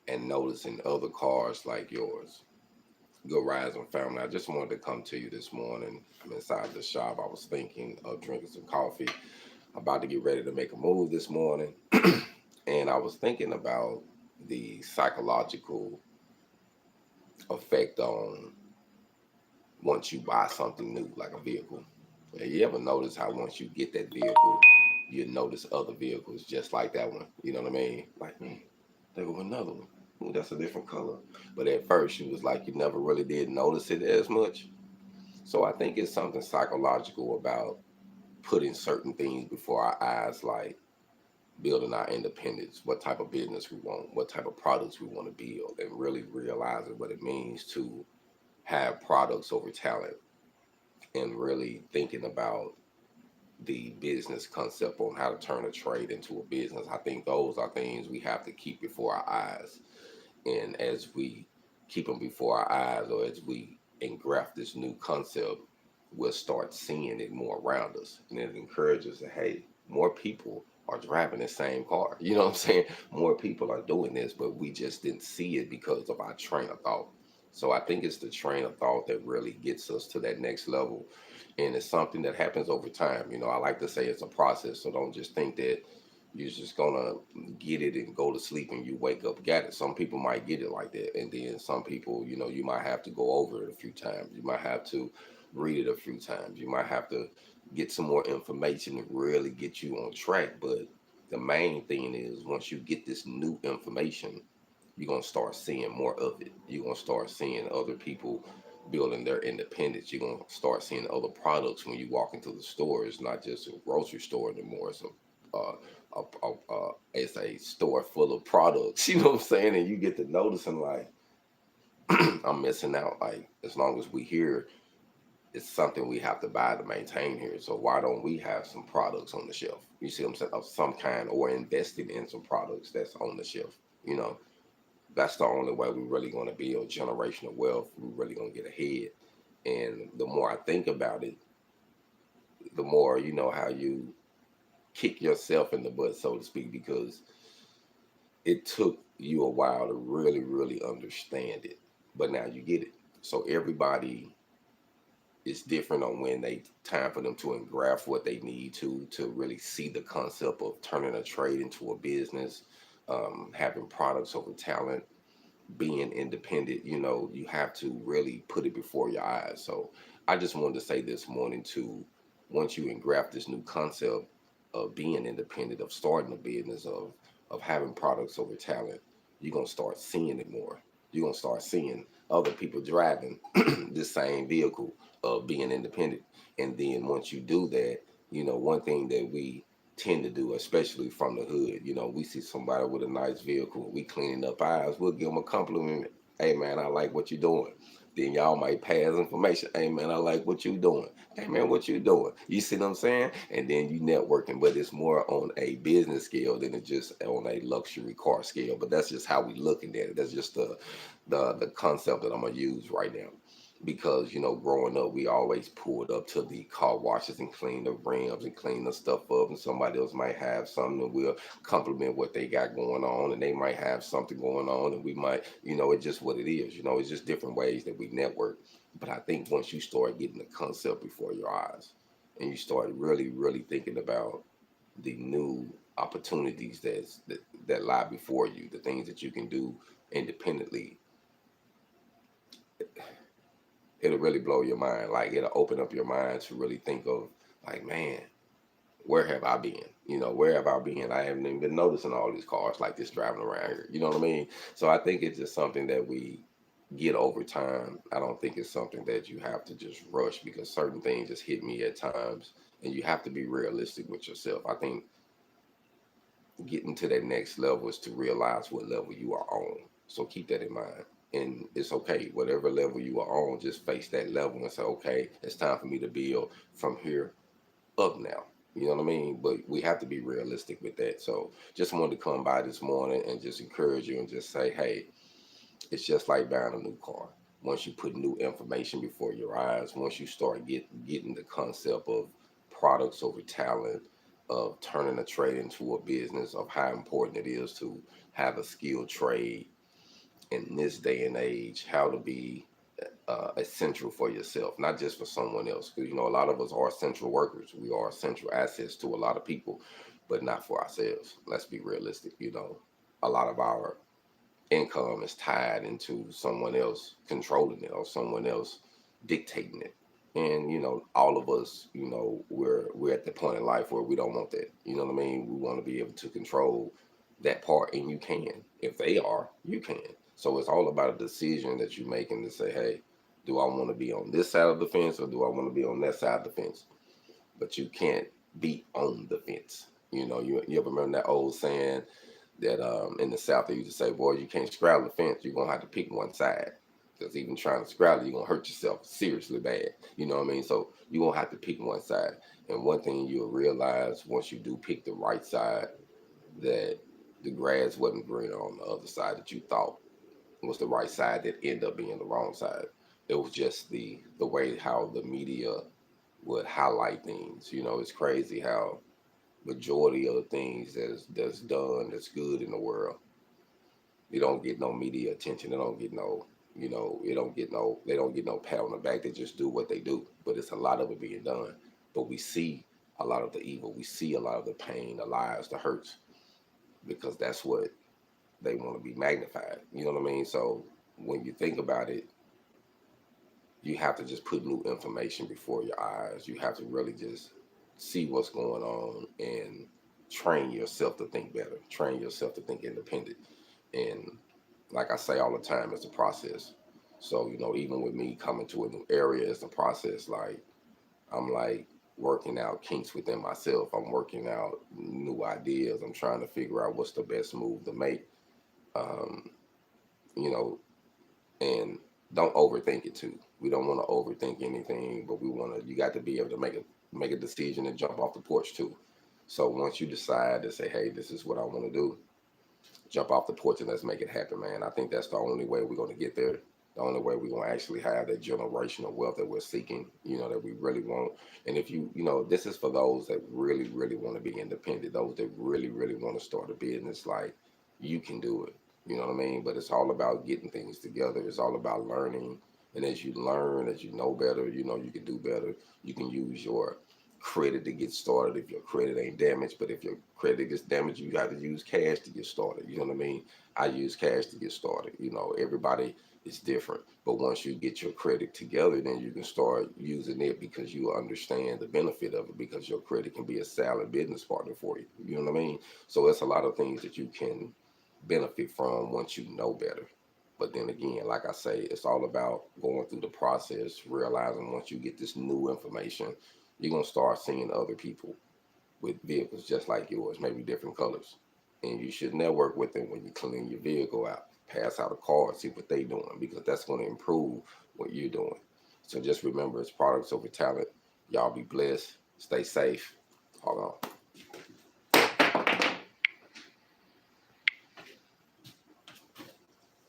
and noticing other cars like yours. Good rising, family. I just wanted to come to you this morning. I'm inside the shop. I was thinking of drinking some coffee. About to get ready to make a move this morning. And I was thinking about the psychological effect on once you buy something new, like a vehicle. You ever notice how once you get that vehicle, you notice other vehicles just like that one? You know what I mean? Like, man, there go another one. Ooh, that's a different color. But at first, you was like, you never really did notice it as much. So I think it's something psychological about putting certain things before our eyes, like building our independence, what type of business we want, what type of products we want to build, and really realizing what it means to have products over talent, and really thinking about the business concept on how to turn a trade into a business. I think those are things we have to keep before our eyes. And as we keep them before our eyes, or as we engraft this new concept, we'll start seeing it more around us. And it encourages that, hey, more people are driving the same car. You know what I'm saying? More people are doing this, but we just didn't see it because of our train of thought. So I think it's the train of thought that really gets us to that next level. And it's something that happens over time. I like to say it's a process. So don't just think that you're just gonna get it and go to sleep and you wake up got it. Some people might get it like that, and then some people, you might have to go over it a few times. You might have to read it a few times. You might have to get some more information to really get you on track. But the main thing is once you get this new information, you're gonna start seeing more of it. You're gonna start seeing other people building their independence. You're gonna start seeing other products when you walk into the store. It's not just a grocery store anymore. It's a store full of products. You know what I'm saying? And you get to noticing like I'm missing out. Like as long as we here, it's something we have to buy to maintain here. So why don't we have some products on the shelf? You see what I'm saying? Of some kind, or investing in some products that's on the shelf. You know, that's the only way we really going to build generational wealth. We really going to get ahead. And the more I think about it, the more how you kick yourself in the butt, so to speak, because it took you a while to really, really understand it. But now you get it. So everybody is different on when they time for them to engraft what they need to really see the concept of turning a trade into a business, having products over talent, being independent. You have to really put it before your eyes. So I just wanted to say this morning too, once you engraft this new concept of being independent, of starting a business, of having products over talent, you're gonna start seeing it more. You're gonna start seeing other people driving the same vehicle of being independent. And then once you do that, one thing that we tend to do, especially from the hood. We see somebody with a nice vehicle, we cleaning up ours, we'll give them a compliment. Hey man, I like what you're doing. Then y'all might pass information. Hey man, I like what you doing. Hey man, what you doing? You see what I'm saying? And then you networking, but it's more on a business scale than it's just on a luxury car scale. But that's just how we looking at it. That's just the concept that I'm gonna use right now, because growing up we always pulled up to the car washes and clean the rims and clean the stuff up, and somebody else might have something and we'll compliment what they got going on, and they might have something going on and we might, it's just what it is. It's just different ways that we network. But I think once you start getting the concept before your eyes and you start really, really thinking about the new opportunities that lie before you, the things that you can do independently, it'll really blow your mind. Like it'll open up your mind to really think of like, man, where have I been? Where have I been? I haven't even been noticing all these cars like this driving around here. You know what I mean? So I think it's just something that we get over time. I don't think it's something that you have to just rush, because certain things just hit me at times, and you have to be realistic with yourself. I think getting to that next level is to realize what level you are on. So keep that in mind. And it's okay, whatever level you are on, just face that level and say, okay, it's time for me to build from here up now. You know what I mean? But we have to be realistic with that. So just wanted to come by this morning and just encourage you and just say, hey, it's just like buying a new car. Once you put new information before your eyes, once you start getting the concept of products over talent, of turning a trade into a business, of how important it is to have a skilled trade, in this day and age how to be essential for yourself, not just for someone else. Because a lot of us are essential workers. We are essential assets to a lot of people, but not for ourselves. Let's be realistic. A lot of our income is tied into someone else controlling it or someone else dictating it. And all of us, we're at the point in life where we don't want that. You know what I mean? We want to be able to control that part, and you can. If they are, you can. So it's all about a decision that you're making to say, hey, do I want to be on this side of the fence or do I want to be on that side of the fence? But you can't be on the fence. You ever remember that old saying that in the South they used to say, boy, you can't straddle the fence. You're going to have to pick one side. Because even trying to straddle, you're going to hurt yourself seriously bad. You know what I mean? So you're going to have to pick one side. And one thing you'll realize once you do pick the right side, that the grass wasn't greener on the other side that you thought was the right side that ended up being the wrong side. It was just the way how the media would highlight things. It's crazy how majority of the things that's done that's good in the world, they don't get no media attention. They don't get no, they don't get no pat on the back. They just do what they do. But it's a lot of it being done. But we see a lot of the evil. We see a lot of the pain, the lies, the hurts, because that's what they want to be magnified. You know what I mean? So when you think about it, you have to just put new information before your eyes. You have to really just see what's going on and train yourself to think better, train yourself to think independent. And like I say all the time, it's a process. So, even with me coming to a new area, it's a process. Like, I'm like working out kinks within myself. I'm working out new ideas. I'm trying to figure out what's the best move to make. Um, you know, and don't overthink it too. We don't want to overthink anything, but you got to be able to make a decision and jump off the porch too. So once you decide to say, hey, this is what I want to do, jump off the porch and let's make it happen, man. I think that's the only way we're going to get there. The only way we're going to actually have that generational wealth that we're seeking, that we really want. And if this is for those that really, really want to be independent, those that really, really want to start a business, like, you can do it. You know what I mean? But it's all about getting things together. It's all about learning. And as you learn, as you know better, you can do better. You can use your credit to get started if your credit ain't damaged. But if your credit gets damaged, you got to use cash to get started. You know what I mean? I use cash to get started. Everybody is different. But once you get your credit together, then you can start using it because you understand the benefit of it, because your credit can be a solid business partner for you. You know what I mean? So it's a lot of things that you can benefit from once you know better. But then again, like I say, it's all about going through the process, realizing once you get this new information, you're going to start seeing other people with vehicles just like yours, maybe different colors. And you should network with them when you clean your vehicle out. Pass out a card, see what they're doing, because that's going to improve what you're doing. So just remember, it's products over talent. Y'all be blessed. Stay safe. Hold on.